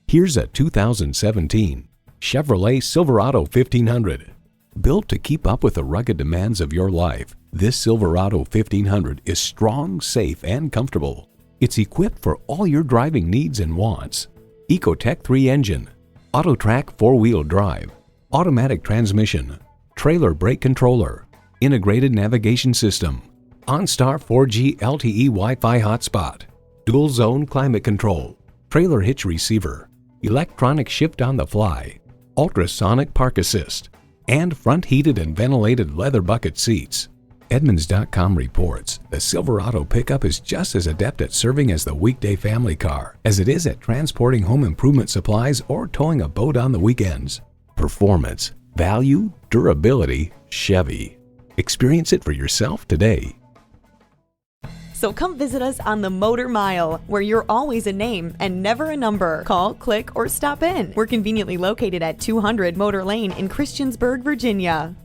Here's a 2017 Chevrolet Silverado 1500. Built to keep up with the rugged demands of your life, this Silverado 1500 is strong, safe, and comfortable. It's equipped for all your driving needs and wants. Ecotec 3 engine, AutoTrack 4-wheel drive, automatic transmission, trailer brake controller, integrated navigation system, OnStar 4G LTE Wi-Fi hotspot, dual zone climate control, trailer hitch receiver, electronic shift on the fly, ultrasonic park assist, and front heated and ventilated leather bucket seats. Edmunds.com reports the Silverado pickup is just as adept at serving as the weekday family car as it is at transporting home improvement supplies or towing a boat on the weekends. Performance, value, durability, Chevy. Experience it for yourself today. So come visit us on the Motor Mile, where you're always a name and never a number. Call, click, or stop in. We're conveniently located at 200 Motor Lane in Christiansburg, Virginia.